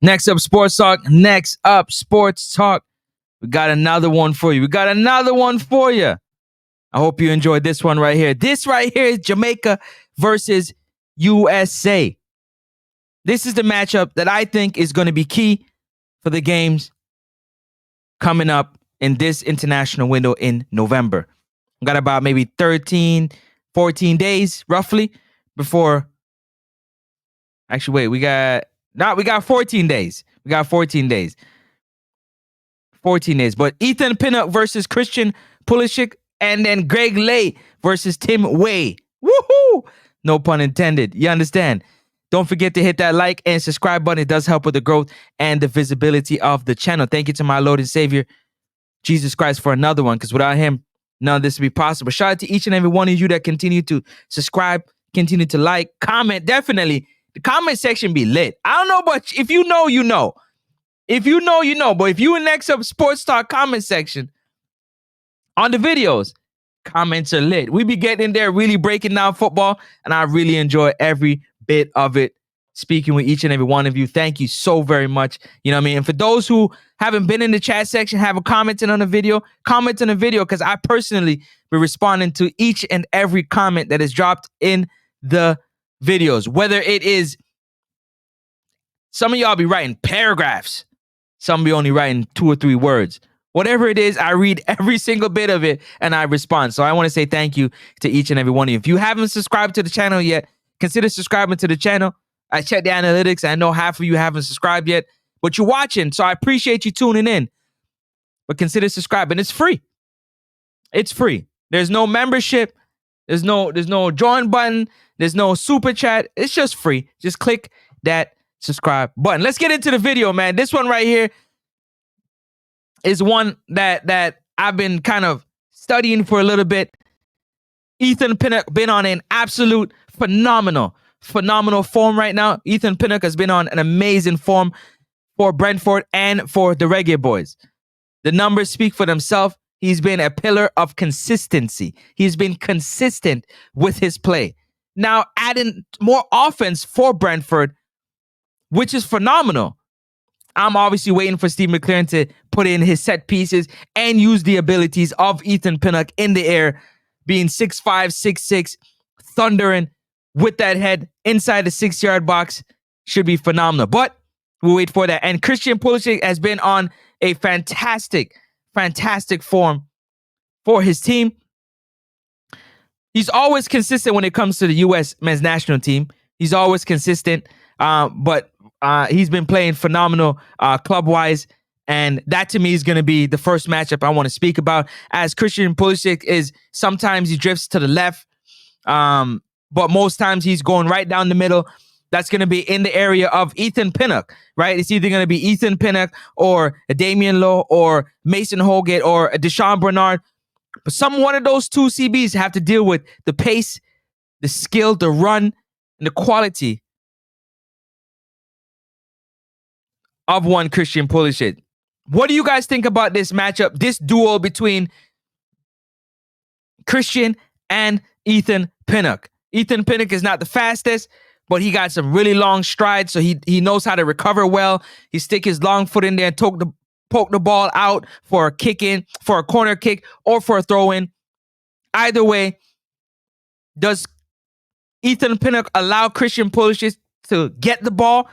Next up, Sports Talk. Next up, Sports Talk. We got another one for you. I hope you enjoyed this one right here. This right here is Jamaica versus USA. This is the matchup that I think is going to be key for the games coming up in this international window in November. We got about maybe 13, 14 days roughly before. Actually, wait, we got 14 days. 14 days. But Ethan Pinnock versus Christian Pulisic, and then Greg Leigh versus Tim Weah. Woohoo! No pun intended. You understand? Don't forget to hit that like and subscribe button. It does help with the growth and the visibility of the channel. Thank you to my Lord and Savior, Jesus Christ, for another one, because without him, none of this would be possible. Shout out to each and every one of you that continue to subscribe, continue to like, comment. Definitely, the comment section be lit. I don't know, but if you know, you know. If you know, you know. But if you in next up Sports Talk comment section on the videos, comments are lit. We be getting in there really breaking down football, and I really enjoy every bit of it. Speaking with each and every one of you, thank you so very much. You know what I mean? And for those who haven't been in the chat section, haven't commented on the video, comment on the video, because I personally be responding to each and every comment that is dropped in the videos. Whether it is, some of y'all be writing paragraphs, some be only writing 2 or 3 words. Whatever it is, I read every single bit of it and I respond. So I want to say thank you to each and every one of you. If you haven't subscribed to the channel yet, consider subscribing to the channel. I checked the analytics. I know half of you haven't subscribed yet, but you're watching, so I appreciate you tuning in. But consider subscribing. It's free. It's free. There's no membership. There's no join button. There's no super chat. It's just free. Just click that subscribe button. Let's get into the video, man. This one right here is one that I've been kind of studying for a little bit. Ethan Pinnock been on an absolute phenomenal form right now. Ethan Pinnock has been on an amazing form for Brentford and for the Reggae Boys. The numbers speak for themselves. He's been a pillar of consistency. He's been consistent with his play. Now adding more offense for Brentford, which is phenomenal. I'm obviously waiting for Steve McLaren to put in his set pieces and use the abilities of Ethan Pinnock in the air, being 6'5", 6'6", thundering with that head inside the 6-yard box. Should be phenomenal. But we'll wait for that. And Christian Pulisic has been on a fantastic form for his team. He's always consistent when it comes to the U.S. men's national team. He's always consistent, but he's been playing phenomenal club-wise, and that to me is going to be the first matchup I want to speak about, as Christian Pulisic is sometimes he drifts to the left, but most times he's going right down the middle. That's going to be in the area of Ethan Pinnock, right? It's either going to be Ethan Pinnock or a Damian Lowe or Mason Holgate or a Deshaun Bernard. But one of those two CBs have to deal with the pace, the skill, the run, and the quality of one Christian Pulisic. What do you guys think about this matchup, this duel between Christian and Ethan Pinnock? Ethan Pinnock is not the fastest, but he got some really long strides, so he knows how to recover well. He stick his long foot in there and poke the ball out for a kick in, for a corner kick, or for a throw in. Either way, does Ethan Pinnock allow Christian Pulisic to get the ball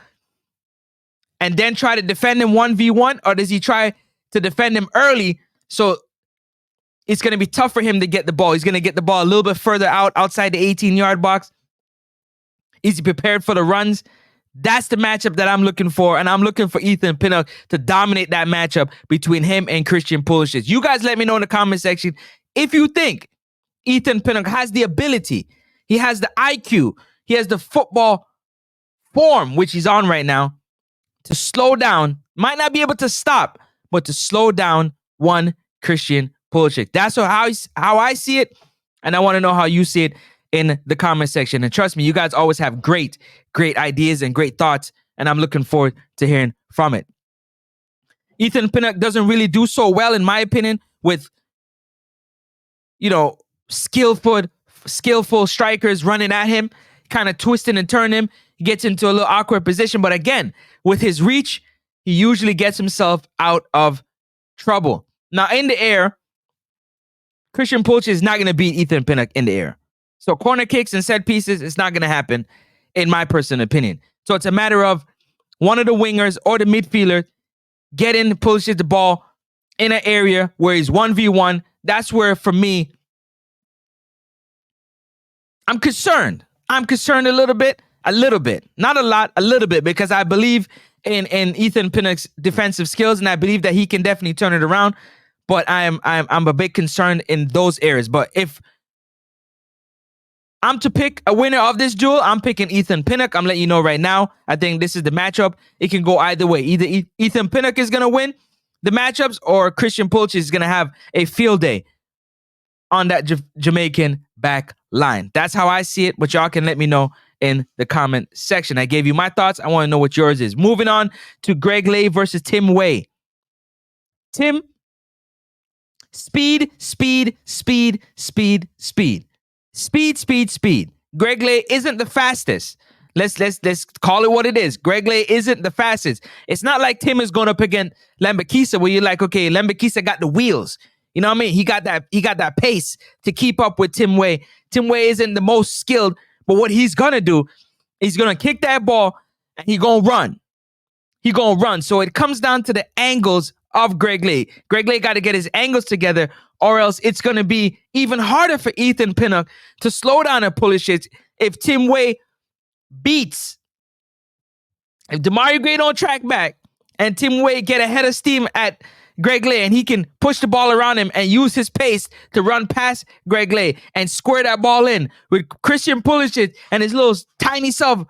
and then try to defend him 1v1, or does he try to defend him early so it's going to be tough for him to get the ball? He's going to get the ball a little bit further outside the 18-yard box. Is he prepared for the runs? That's the matchup that I'm looking for, and I'm looking for Ethan Pinnock to dominate that matchup between him and Christian Pulisic. You guys let me know in the comment section if you think Ethan Pinnock has the ability, he has the IQ, he has the football form, which he's on right now, to slow down, might not be able to stop, but to slow down one Christian Pulisic. That's how I see it, and I want to know how you see it in the comment section. And trust me, you guys always have great ideas and great thoughts, and I'm looking forward to hearing from it. Ethan Pinnock doesn't really do so well, in my opinion, with, skillful strikers running at him, kind of twisting and turning him. he gets into a little awkward position. But again, with his reach, he usually gets himself out of trouble. Now, in the air, Christian Pulisic is not going to beat Ethan Pinnock in the air. So corner kicks and set pieces, it's not going to happen, in my personal opinion. So it's a matter of one of the wingers or the midfielder getting Pulisic the ball in an area where he's 1v1. That's where, for me, I'm concerned. I'm concerned a little bit, not a lot, a little bit, because I believe in Ethan Pinnock's defensive skills, and I believe that he can definitely turn it around. But I'm a bit concerned in those areas. But if I'm to pick a winner of this duel, I'm picking Ethan Pinnock. I'm letting you know right now. I think this is the matchup. It can go either way. Either Ethan Pinnock is going to win the matchups, or Christian Pulisic is going to have a field day on that Jamaican back line. That's how I see it, but y'all can let me know in the comment section. I gave you my thoughts. I want to know what yours is. Moving on to Greg Leigh versus Tim Weah. Tim, speed. Greg Leigh isn't the fastest. Let's call it what it is. Greg Leigh isn't the fastest. It's not like Tim is going up against Lambakisa, where you're like, okay, Lambakisa got the wheels. You know what I mean? He got that pace to keep up with Tim Weah. Tim Weah isn't the most skilled, but what he's gonna do, he's gonna kick that ball and he's gonna run. So it comes down to the angles of Greg Leigh. Greg Leigh got to get his angles together, or else it's gonna be even harder for Ethan Pinnock to slow down a Pulisic if Tim Weah beats. If Demario Gray don't track back and Tim Weah get ahead of steam at Greg Leigh, and he can push the ball around him and use his pace to run past Greg Leigh and square that ball in with Christian Pulisic and his little tiny self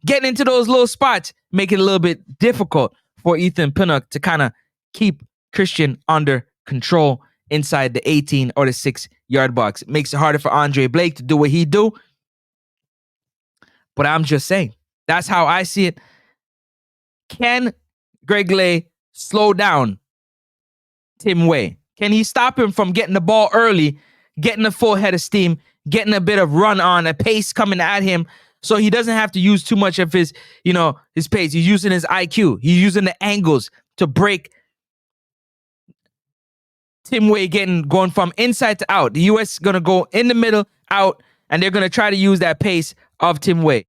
getting into those little spots, make it a little bit difficult for Ethan Pinnock to kind of keep Christian under control inside the 18 or the 6-yard box. It makes it harder for Andre Blake to do what he do. But I'm just saying, that's how I see it. Can Greg Leigh slow down Tim Weah? Can he stop him from getting the ball early, getting a full head of steam, getting a bit of run on, a pace coming at him, so he doesn't have to use too much of his pace? He's using his IQ. He's using the angles to break Tim Weah going from inside to out. The U.S. is going to go in the middle, out, and they're going to try to use that pace of Tim Weah.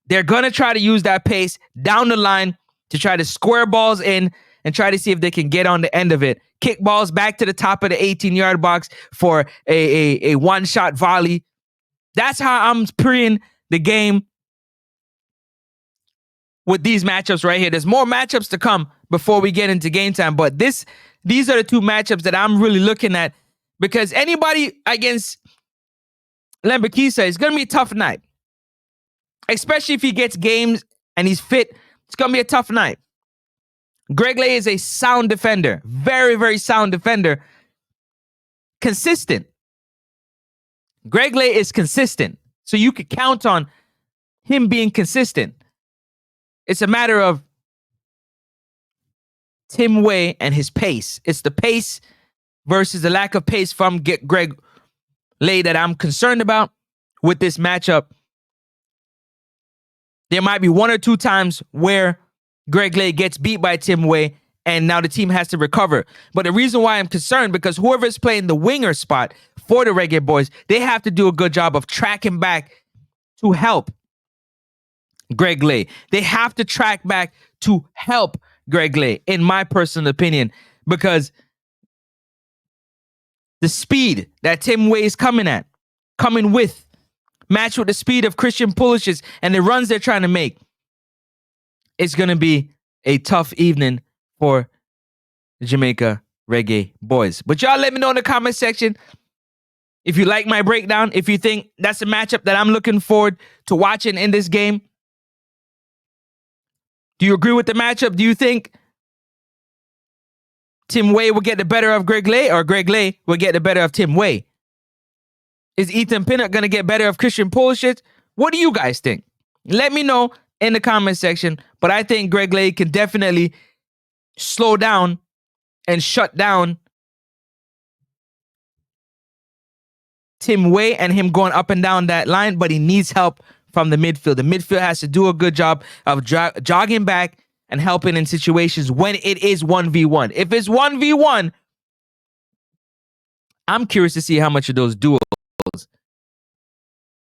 They're going to try to use that pace down the line to try to square balls in and try to see if they can get on the end of it. Kick balls back to the top of the 18-yard box for a one-shot volley. That's how I'm preying the game with these matchups right here. There's more matchups to come before we get into game time, but these are the two matchups that I'm really looking at, because anybody against Lambakisa is going to be a tough night, especially if he gets games and he's fit. It's going to be a tough night. Greg Leigh is a sound defender. Very, very sound defender. Consistent. Greg Leigh is consistent. So you could count on him being consistent. It's a matter of Tim Weah and his pace. It's the pace versus the lack of pace from Greg Leigh that I'm concerned about with this matchup. There might be one or two times where Greg Leigh gets beat by Tim Weah, and now the team has to recover. But the reason why I'm concerned, because whoever's playing the winger spot for the Reggae Boys, they have to do a good job of tracking back to help Greg Leigh. They have to track back to help Greg Leigh, in my personal opinion, because the speed that Tim Weah is coming with, matched with the speed of Christian Pulisic and the runs they're trying to make, it's going to be a tough evening for the Jamaica Reggae Boys. But y'all let me know in the comment section if you like my breakdown, if you think that's a matchup that I'm looking forward to watching in this game. Do you agree with the matchup? Do you think Tim Weah will get the better of Greg Leigh, or Greg Leigh will get the better of Tim Weah? Is Ethan Pinnock going to get better of Christian Pulisic? What do you guys think? Let me know in the comment section. But I think Greg Leigh can definitely slow down and shut down Tim Weah and him going up and down that line, but he needs help from the midfield. The midfield has to do a good job of jogging back and helping in situations when it is 1v1. If it's 1v1, I'm curious to see how much of those duels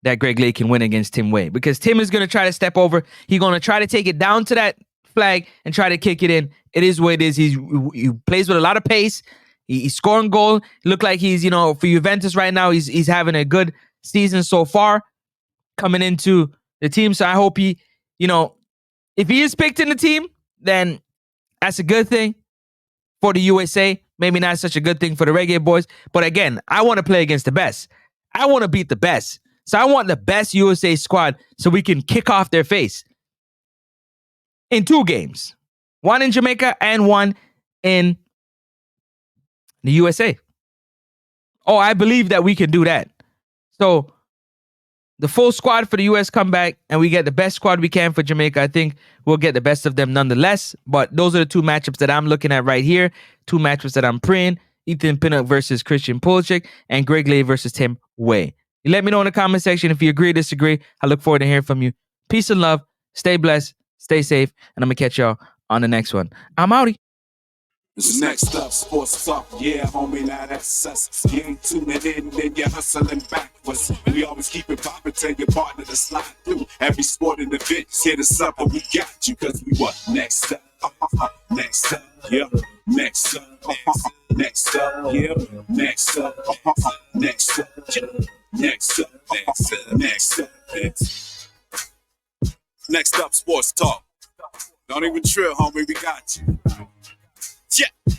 that Greg Leigh can win against Tim Weah, because Tim is going to try to step over. He's going to try to take it down to that flag and try to kick it in. It is what it is. He plays with a lot of pace. He's scoring goal. Look like he's, for Juventus right now, he's having a good season so far coming into the team. So I hope he, if he is picked in the team, then that's a good thing for the USA. Maybe not such a good thing for the Reggae Boys. But again, I want to play against the best. I want to beat the best. So I want the best USA squad so we can kick off their face in 2 games. One in Jamaica and one in the USA. Oh, I believe that we can do that. So the full squad for the US come back and we get the best squad we can for Jamaica. I think we'll get the best of them nonetheless. But those are the 2 matchups that I'm looking at right here. 2 matchups that I'm praying. Ethan Pinnock versus Christian Pulisic and Greg Leigh versus Tim Weah. You let me know in the comment section if you agree or disagree. I look forward to hearing from you. Peace and love. Stay blessed. Stay safe. And I'm going to catch y'all on the next one. I'm outie. This is Next Up Sports Talk, yeah, homie, now that's us. You ain't tuning in, then you're hustling backwards. We always keep it poppin', tell your partner to slide through. Every sporting event, hit us up and we got you, cause we what? Next up, next up, yeah, next up, next up, yeah, next up, next up, next up, next up, Next Up Sports Talk. Don't even trill, homie, we got you. Yeah.